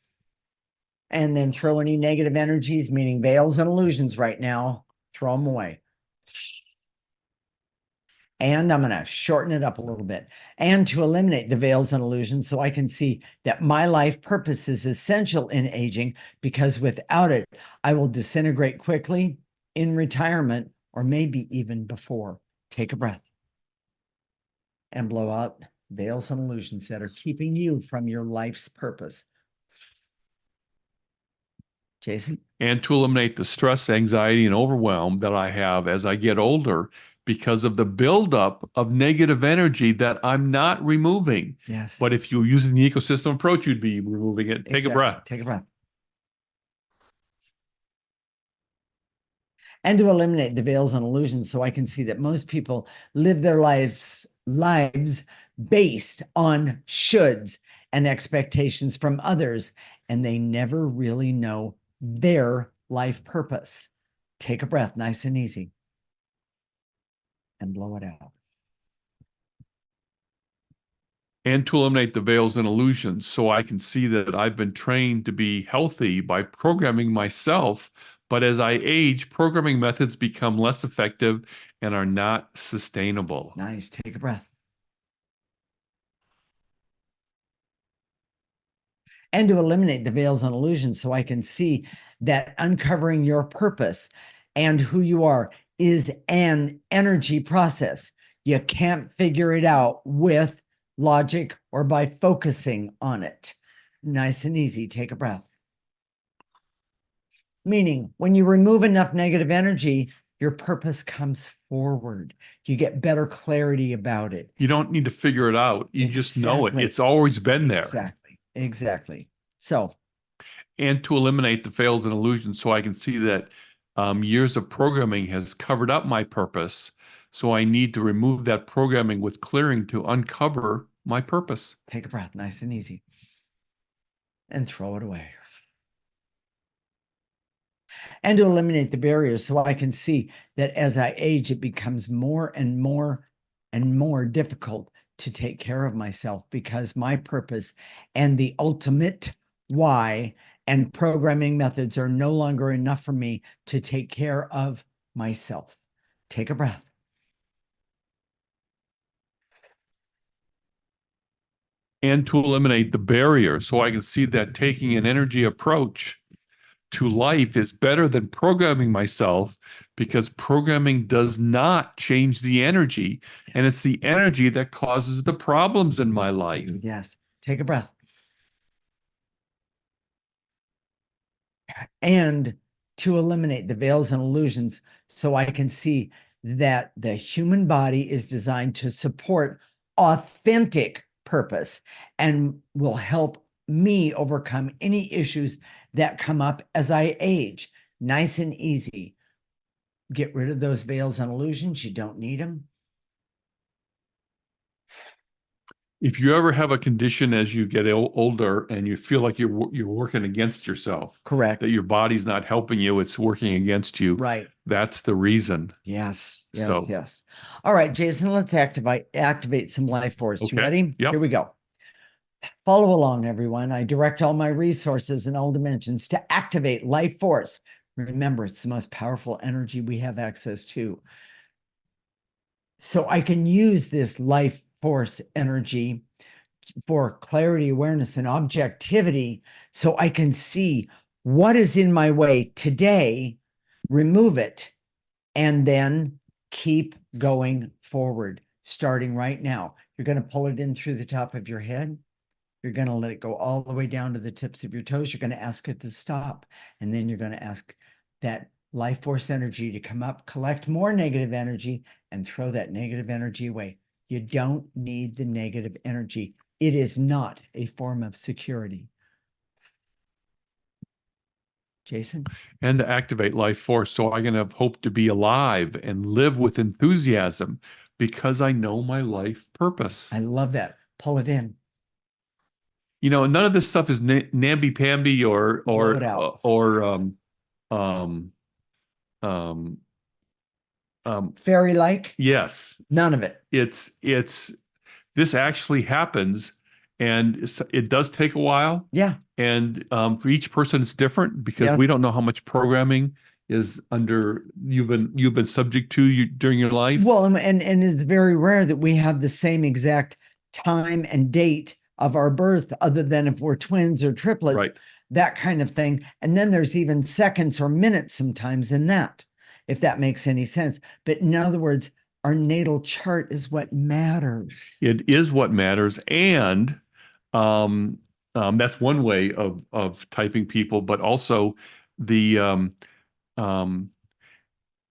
Speaker 2: And then throw any negative energies, meaning veils and illusions right now, throw them away. And I'm going to shorten it up a little bit. And to eliminate the veils and illusions so I can see that my life purpose is essential in aging, because without it, I will disintegrate quickly in retirement, or maybe even before. Take a breath and blow out veils and illusions that are keeping you from your life's purpose. Jason?
Speaker 1: And to eliminate the stress, anxiety, and overwhelm that I have as I get older, because of the buildup of negative energy that I'm not removing.
Speaker 2: Yes.
Speaker 1: But if you're using the ecosystem approach, you'd be removing it. Take a breath.
Speaker 2: Take a breath. And to eliminate the veils and illusions so I can see that most people live their lives based on shoulds and expectations from others, and they never really know their life purpose. Take a breath, nice and easy. And blow it out.
Speaker 1: And to eliminate the veils and illusions so I can see that I've been trained to be healthy by programming myself, but as I age, programming methods become less effective and are not sustainable.
Speaker 2: Nice. Take a breath. And to eliminate the veils and illusions so I can see that uncovering your purpose and who you are is an energy process. You can't figure it out with logic or by focusing on it. Nice and easy. Take a breath. Meaning, when you remove enough negative energy, your purpose comes forward. You get better clarity about it.
Speaker 1: You don't need to figure it out. You just know it.
Speaker 2: Exactly.
Speaker 1: It's always been there.
Speaker 2: Exactly. Exactly. So,
Speaker 1: And to eliminate the fails and illusions so I can see that years of programming has covered up my purpose. So I need to remove that programming with clearing to uncover my purpose.
Speaker 2: take a breath, nice and easy, and throw it away. And to eliminate the barriers so I can see that as I age, it becomes more and more and more difficult to take care of myself because my purpose and the ultimate why and programming methods are no longer enough for me to take care of myself. Take a breath.
Speaker 1: And to eliminate the barriers so I can see that taking an energy approach to life is better than programming myself because programming does not change the energy. And it's the energy that causes the problems in my life.
Speaker 2: Yes. Take a breath. And to eliminate the veils and illusions so I can see that the human body is designed to support authentic purpose and will help me overcome any issues that come up as I age. Nice and easy. Get rid of those veils and illusions. You don't need them.
Speaker 1: If you ever have a condition as you get older and you feel like you're working against yourself,
Speaker 2: Correct.
Speaker 1: that your body's not helping you, it's working against you.
Speaker 2: Right.
Speaker 1: That's the reason.
Speaker 2: Yes. Yes.
Speaker 1: So-
Speaker 2: Yes. All right, Jason, let's activate some life force.
Speaker 1: Okay.
Speaker 2: You ready?
Speaker 1: Yep.
Speaker 2: Here we go. Follow along, everyone. I direct all my resources in all dimensions to activate life force. Remember, it's the most powerful energy we have access to. So I can use this life force energy for clarity, awareness, and objectivity so I can see what is in my way today, remove it, and then keep going forward, starting right now. You're going to pull it in through the top of your head. You're going to let it go all the way down to the tips of your toes. You're going to ask it to stop. And then you're going to ask that life force energy to come up, collect more negative energy, and throw that negative energy away. You don't need the negative energy. It is not a form of security. Jason?
Speaker 1: And to activate life force so I can have hope to be alive and live with enthusiasm because I know my life purpose.
Speaker 2: I love that. Pull it in.
Speaker 1: You know, none of this stuff is namby-pamby
Speaker 2: Blow it out. Fairy-like?
Speaker 1: Yes,
Speaker 2: None of it.
Speaker 1: it's this actually happens, and it does take a while.
Speaker 2: Yeah.
Speaker 1: And for each person, it's different because
Speaker 2: Yeah.
Speaker 1: we don't know how much programming is under you've been subject to during your life.
Speaker 2: Well, and it's very rare that we have the same exact time and date of our birth, other than if we're twins or triplets,
Speaker 1: Right.
Speaker 2: that kind of thing. And then there's even seconds or minutes sometimes in that, if that makes any sense. But in other words, our natal chart is what matters.
Speaker 1: It is what matters, and that's one way of typing people, but also the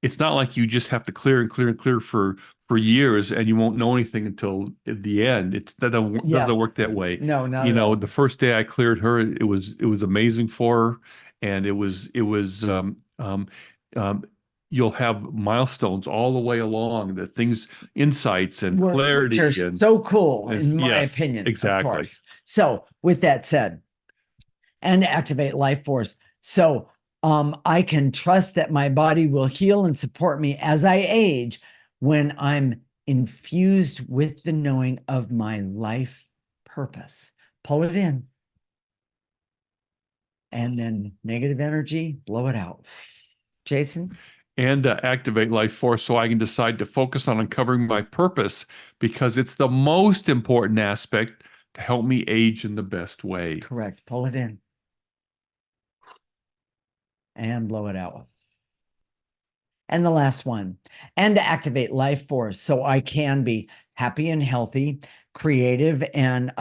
Speaker 1: it's not like you just have to clear and clear and clear for years and you won't know anything until at the end. That doesn't work that way.
Speaker 2: No, not
Speaker 1: You
Speaker 2: at
Speaker 1: know,
Speaker 2: all.
Speaker 1: the first day I cleared her, it was amazing for her, and it was you'll have milestones all the way along, that things, insights and clarity,
Speaker 2: Which are
Speaker 1: and
Speaker 2: so cool, in my
Speaker 1: yes,
Speaker 2: opinion.
Speaker 1: exactly.
Speaker 2: Of course. So with that said, and activate life force. So I can trust that my body will heal and support me as I age when I'm infused with the knowing of my life purpose. Pull it in. And then negative energy, blow it out. Jason?
Speaker 1: And activate life force so I can decide to focus on uncovering my purpose, because it's the most important aspect to help me age in the best way.
Speaker 2: Correct. Pull it in and blow it out. And the last one, and to activate life force so I can be happy and healthy, creative, and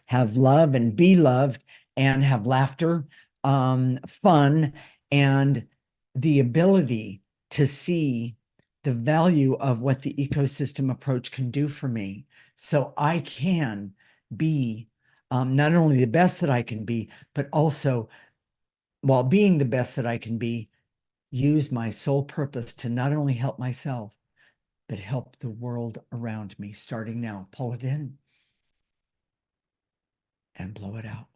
Speaker 2: have love and be loved, and have laughter, fun, and the ability to see the value of what the ecosystem approach can do for me. So I can be not only the best that I can be, but also, while being the best that I can be, use my sole purpose to not only help myself, but help the world around me. Starting now, pull it in and blow it out.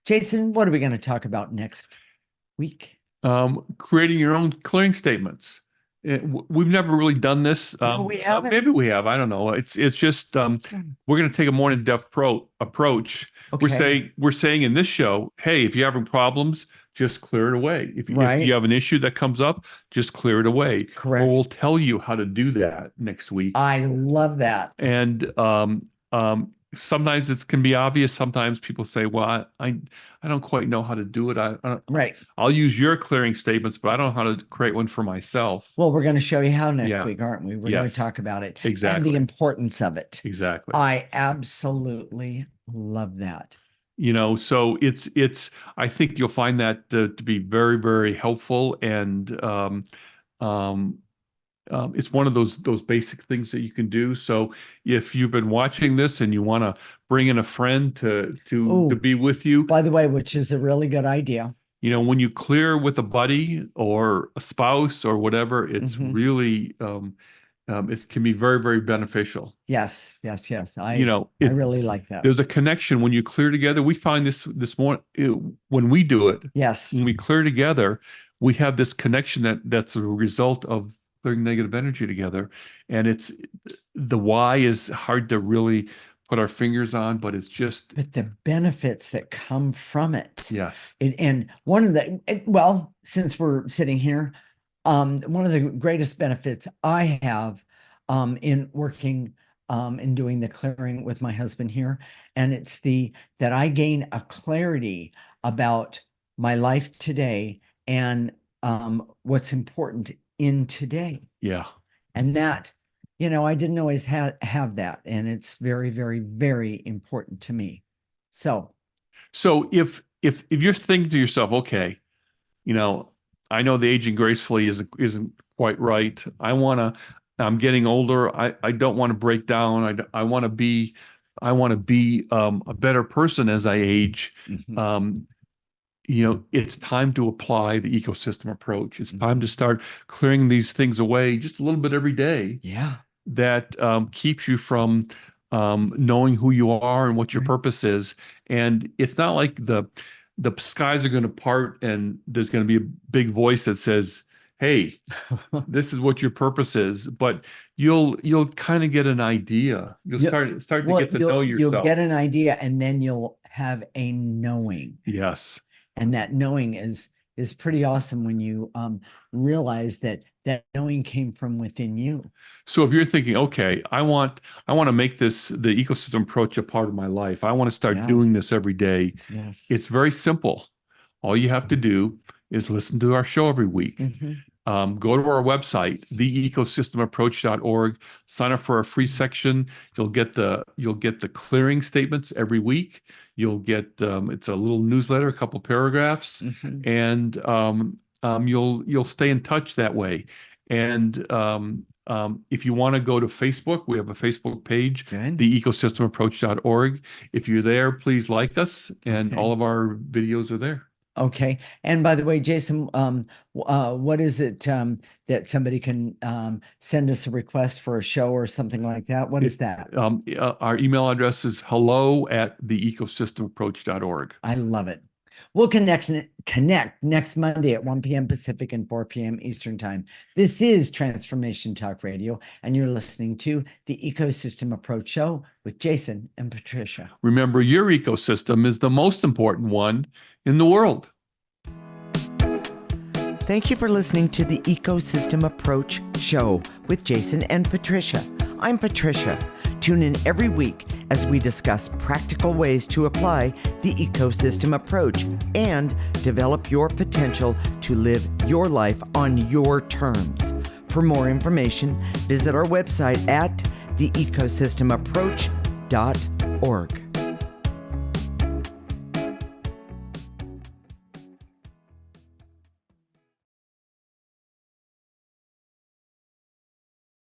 Speaker 2: Jason, what are we going to talk about next week?
Speaker 1: Creating your own clearing statements. We've never really done this.
Speaker 2: No, we haven't.
Speaker 1: Maybe we have. I don't know. It's just we're going to take a more in-depth approach.
Speaker 2: Okay.
Speaker 1: We're saying in this show, hey, if you're having problems, just clear it away. If
Speaker 2: Right.
Speaker 1: you have an issue that comes up, just clear it away.
Speaker 2: Correct.
Speaker 1: Or we'll tell you how to do that next week.
Speaker 2: I love that.
Speaker 1: And sometimes it can be obvious. Sometimes people say, well, I don't quite know how to do it.
Speaker 2: Right.
Speaker 1: I'll use your clearing statements, but I don't know how to create one for myself.
Speaker 2: Well, we're going to show you how next
Speaker 1: Yeah.
Speaker 2: week, aren't we? We're going to talk about it.
Speaker 1: Exactly.
Speaker 2: And the importance of it.
Speaker 1: Exactly.
Speaker 2: I absolutely love that.
Speaker 1: So I think you'll find that to be very, very helpful. And it's one of those basic things that you can do. So if you've been watching this and you want to bring in a friend to be with you,
Speaker 2: by the way, which is a really good idea.
Speaker 1: When you clear with a buddy or a spouse or whatever, it's really it can be very, very beneficial.
Speaker 2: Yes. I really like that.
Speaker 1: There's a connection when you clear together. We find this morning when we do it.
Speaker 2: Yes.
Speaker 1: When we clear together, we have this connection that's a result of clearing negative energy together. And the why is hard to really put our fingers on, but it's just.
Speaker 2: But the benefits that come from it.
Speaker 1: Yes.
Speaker 2: And one of the, since we're sitting here, one of the greatest benefits I have in working and doing the clearing with my husband here, and it's that I gain a clarity about my life today and what's important in today.
Speaker 1: Yeah.
Speaker 2: And that, I didn't always have that. And it's very, very, very important to me. So
Speaker 1: if you're thinking to yourself, okay, I know the aging gracefully isn't quite right. I'm getting older. I don't want to break down. I want to be a better person as I age. It's time to apply the ecosystem approach. It's time to start clearing these things away just a little bit every day.
Speaker 2: Yeah.
Speaker 1: That keeps you from knowing who you are and what your purpose is. And it's not like the skies are going to part and there's going to be a big voice that says, hey, this is what your purpose is. But you'll kind of get an idea. You'll start to get to know yourself.
Speaker 2: You'll get an idea, and then you'll have a knowing.
Speaker 1: Yes.
Speaker 2: And that knowing is pretty awesome when you realize that knowing came from within you.
Speaker 1: So if you're thinking, okay, I want to make the ecosystem approach a part of my life. I want to start doing this every day.
Speaker 2: Yes.
Speaker 1: It's very simple. All you have to do is listen to our show every week. Go to our website, theecosystemapproach.org, sign up for our free section. You'll get the clearing statements every week. You'll get it's a little newsletter, a couple paragraphs, and you'll stay in touch that way. And if you want to go to Facebook, we have a Facebook page, theecosystemapproach.org. If you're there, please like us, and all of our videos are there.
Speaker 2: Okay. And by the way, Jason, what is it that somebody can send us a request for a show or something like that? What is that?
Speaker 1: Our email address is hello@theecosystemapproach.org.
Speaker 2: I love it. We'll connect next Monday at 1 p.m. Pacific and 4 p.m. Eastern Time. This is Transformation Talk Radio, and you're listening to the Ecosystem Approach Show with Jason and Patricia.
Speaker 1: Remember, your ecosystem is the most important one in the world.
Speaker 2: Thank you for listening to the Ecosystem Approach Show with Jason and Patricia. I'm Patricia. Tune in every week as we discuss practical ways to apply the ecosystem approach and develop your potential to live your life on your terms. For more information, visit our website at theecosystemapproach.org.